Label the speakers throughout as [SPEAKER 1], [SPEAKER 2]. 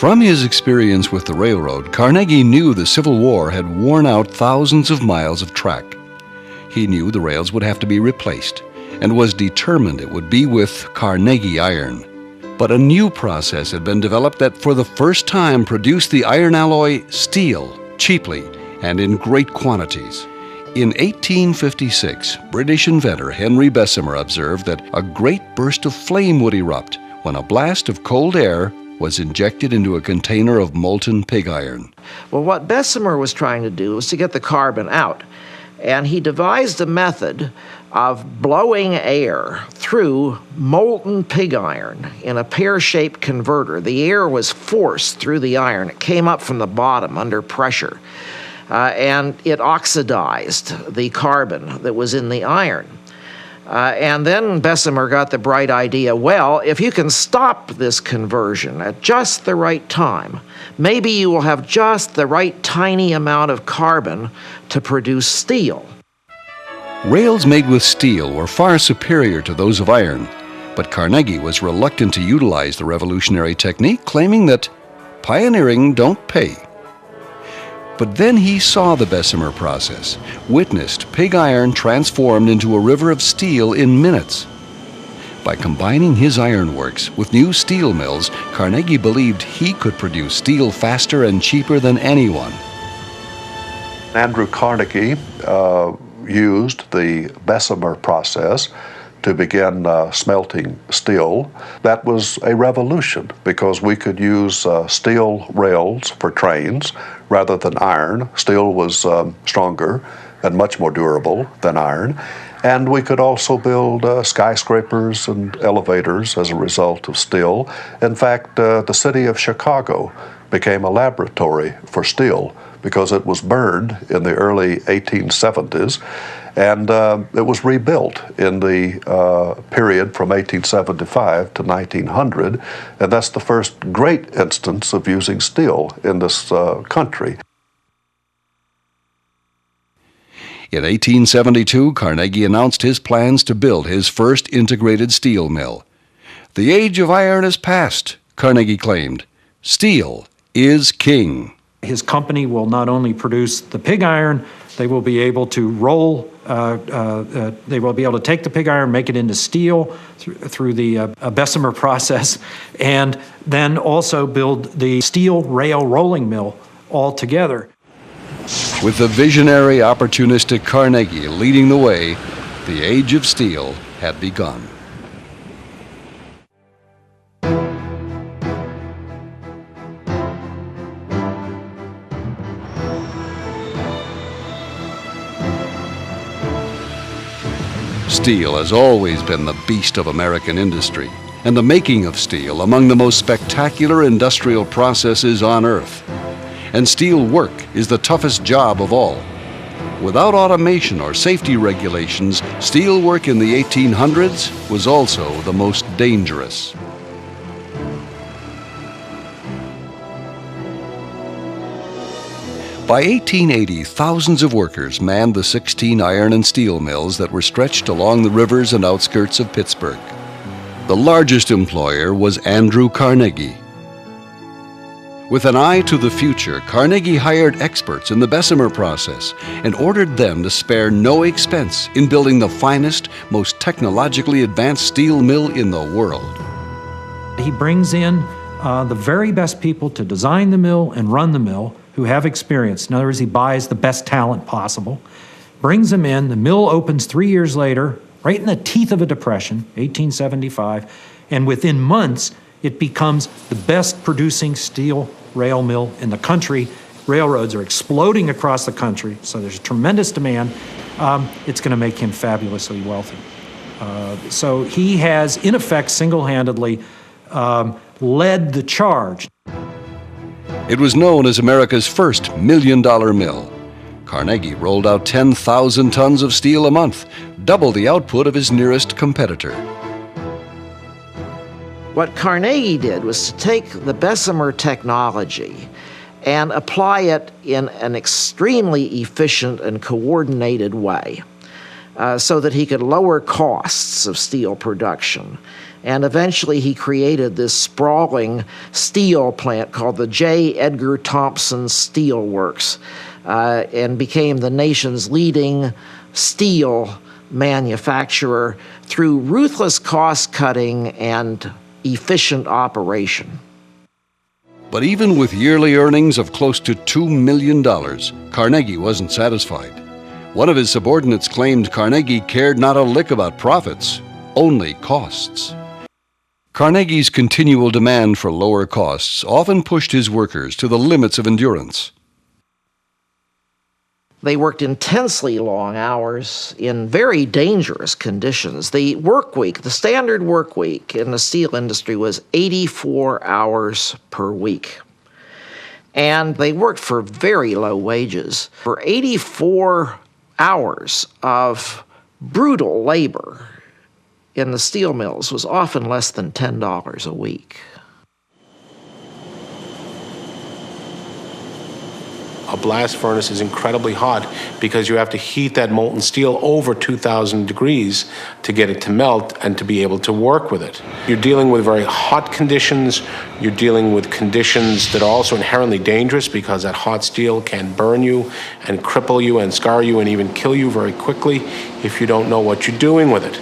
[SPEAKER 1] From his experience with the railroad, Carnegie knew the Civil War had worn out thousands of miles of track. He knew the rails would have to be replaced and was determined it would be with Carnegie iron. But a new process had been developed that for the first time produced the iron alloy steel cheaply and in great quantities. In 1856, British inventor Henry Bessemer observed that a great burst of flame would erupt when a blast of cold air was injected into a container of molten pig iron.
[SPEAKER 2] Well, what Bessemer was trying to do was to get the carbon out, and he devised a method of blowing air through molten pig iron in a pear-shaped converter. The air was forced through the iron. It came up from the bottom under pressure, and it oxidized the carbon that was in the iron. And then Bessemer got the bright idea, well, if you can stop this conversion at just the right time, maybe you will have just the right tiny amount of carbon to produce steel.
[SPEAKER 1] Rails made with steel were far superior to those of iron, but Carnegie was reluctant to utilize the revolutionary technique, claiming that pioneering don't pay. But then he saw the Bessemer process, witnessed pig iron transformed into a river of steel in minutes. By combining his ironworks with new steel mills, Carnegie believed he could produce steel faster and cheaper than anyone.
[SPEAKER 3] Andrew Carnegie used the Bessemer process to begin smelting steel. That was a revolution because we could use steel rails for trains rather than iron. Steel was stronger and much more durable than iron. And we could also build skyscrapers and elevators as a result of steel. In fact, the city of Chicago became a laboratory for steel because it was burned in the early 1870s, and it was rebuilt in the period from 1875 to 1900, and that's the first great instance of using steel in this country.
[SPEAKER 1] In 1872, Carnegie announced his plans to build his first integrated steel mill. "The age of iron is past," Carnegie claimed. "Steel is king."
[SPEAKER 4] His company will not only produce the pig iron, they will be able to they will be able to take the pig iron, make it into steel through the Bessemer process, and then also build the steel rail rolling mill all together.
[SPEAKER 1] With the visionary, opportunistic Carnegie leading the way, the age of steel had begun. Steel has always been the beast of American industry, and the making of steel among the most spectacular industrial processes on earth. And steel work is the toughest job of all. Without automation or safety regulations, steel work in the 1800s was also the most dangerous. By 1880, thousands of workers manned the 16 iron and steel mills that were stretched along the rivers and outskirts of Pittsburgh. The largest employer was Andrew Carnegie. With an eye to the future, Carnegie hired experts in the Bessemer process and ordered them to spare no expense in building the finest, most technologically advanced steel mill in the world.
[SPEAKER 4] He brings in the very best people to design the mill and run the mill who have experience. In other words, he buys the best talent possible, brings them in. The mill opens 3 years later, right in the teeth of a depression, 1875, and within months, it becomes the best producing steel rail mill in the country. Railroads are exploding across the country, so there's a tremendous demand. It's going to make him fabulously wealthy. So he has, in effect, single-handedly led the charge.
[SPEAKER 1] It was known as America's first million-dollar mill. Carnegie rolled out 10,000 tons of steel a month, double the output of his nearest competitor.
[SPEAKER 2] What Carnegie did was to take the Bessemer technology and apply it in an extremely efficient and coordinated way so that he could lower costs of steel production And eventually he created this sprawling steel plant called the J. Edgar Thompson Steel Works, and became the nation's leading steel manufacturer through ruthless cost cutting and efficient operation.
[SPEAKER 1] But even with yearly earnings of close to $2 million, Carnegie wasn't satisfied. One of his subordinates claimed Carnegie cared not a lick about profits, only costs. Carnegie's continual demand for lower costs often pushed his workers to the limits of endurance.
[SPEAKER 2] They worked intensely long hours in very dangerous conditions. The work week, the standard work week in the steel industry was 84 hours per week. And they worked for very low wages. For 84 hours of brutal labor in the steel mills was often less than $10 a week.
[SPEAKER 5] A blast furnace is incredibly hot because you have to heat that molten steel over 2,000 degrees to get it to melt and to be able to work with it. You're dealing with very hot conditions. You're dealing with conditions that are also inherently dangerous because that hot steel can burn you and cripple you and scar you and even kill you very quickly if you don't know what you're doing with it.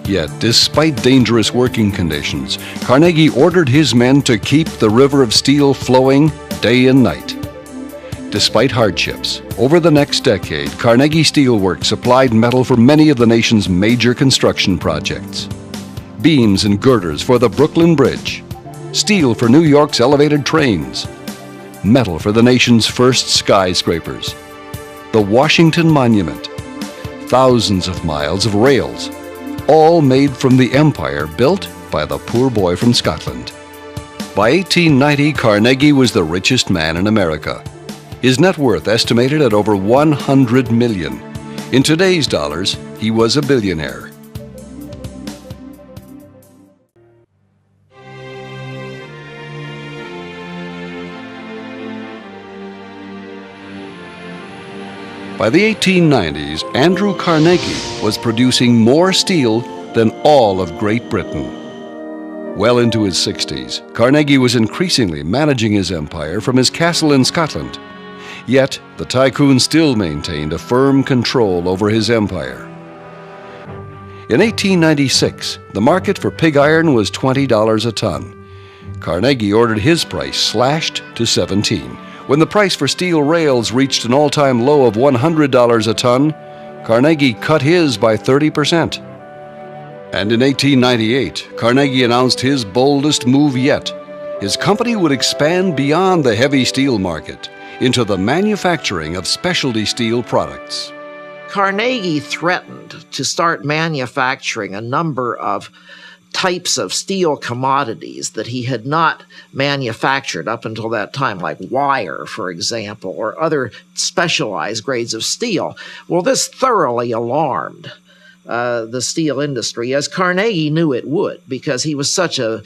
[SPEAKER 1] Yet, despite dangerous working conditions, Carnegie ordered his men to keep the river of steel flowing day and night. Despite hardships, over the next decade, Carnegie Steel Works supplied metal for many of the nation's major construction projects. Beams and girders for the Brooklyn Bridge, steel for New York's elevated trains, metal for the nation's first skyscrapers, the Washington Monument, thousands of miles of rails, all made from the empire built by the poor boy from Scotland. By 1890, Carnegie was the richest man in America. His net worth estimated at over $100 million. In today's dollars, he was a billionaire. By the 1890s, Andrew Carnegie was producing more steel than all of Great Britain. Well into his 60s, Carnegie was increasingly managing his empire from his castle in Scotland. Yet, the tycoon still maintained a firm control over his empire. In 1896, the market for pig iron was $20 a ton. Carnegie ordered his price slashed to $17. When the price for steel rails reached an all-time low of $100 a ton, Carnegie cut his by 30%. And in 1898, Carnegie announced his boldest move yet. His company would expand beyond the heavy steel market into the manufacturing of specialty steel products.
[SPEAKER 2] Carnegie threatened to start manufacturing a number of types of steel commodities that he had not manufactured up until that time, like wire, for example, or other specialized grades of steel. Well, this thoroughly alarmed the steel industry, as Carnegie knew it would, because he was such a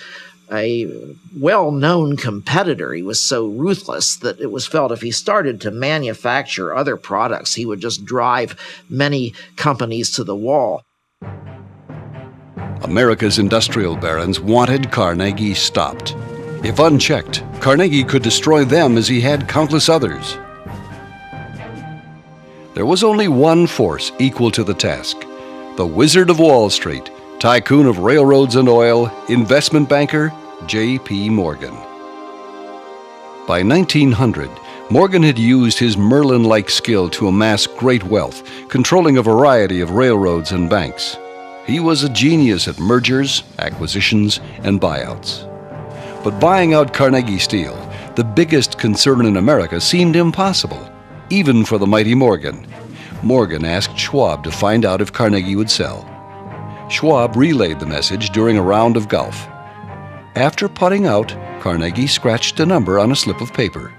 [SPEAKER 2] well-known competitor. He was so ruthless that it was felt if he started to manufacture other products, he would just drive many companies to the wall.
[SPEAKER 1] America's industrial barons wanted Carnegie stopped. If unchecked, Carnegie could destroy them as he had countless others. There was only one force equal to the task: the Wizard of Wall Street, tycoon of railroads and oil, investment banker J.P. Morgan. By 1900, Morgan had used his Merlin-like skill to amass great wealth, controlling a variety of railroads and banks. He was a genius at mergers, acquisitions, and buyouts. But buying out Carnegie Steel, the biggest concern in America, seemed impossible, even for the mighty Morgan. Morgan asked Schwab to find out if Carnegie would sell. Schwab relayed the message during a round of golf. After putting out, Carnegie scratched a number on a slip of paper.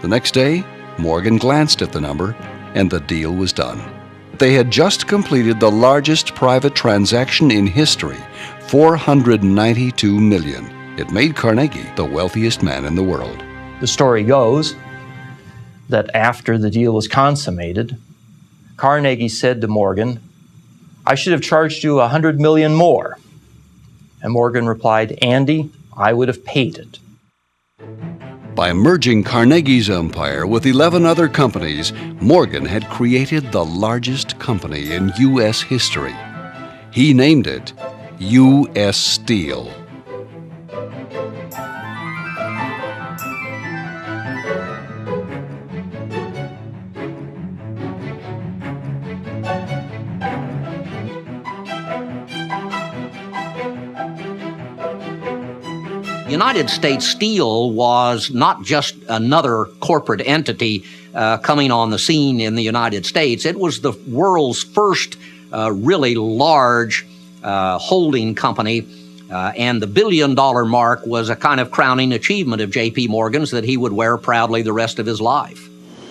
[SPEAKER 1] The next day, Morgan glanced at the number, and the deal was done. They had just completed the largest private transaction in history, $492 million. It made Carnegie the wealthiest man in the world.
[SPEAKER 6] The story goes that after the deal was consummated, Carnegie said to Morgan, "I should have charged you $100 million more." And Morgan replied, "Andy, I would have paid it."
[SPEAKER 1] By merging Carnegie's empire with 11 other companies, Morgan had created the largest company in U.S. history. He named it U.S. Steel.
[SPEAKER 7] United States Steel was not just another corporate entity coming on the scene in the United States. It was the world's first really large holding company, and the billion-dollar mark was a kind of crowning achievement of J.P. Morgan's that he would wear proudly the rest of his life.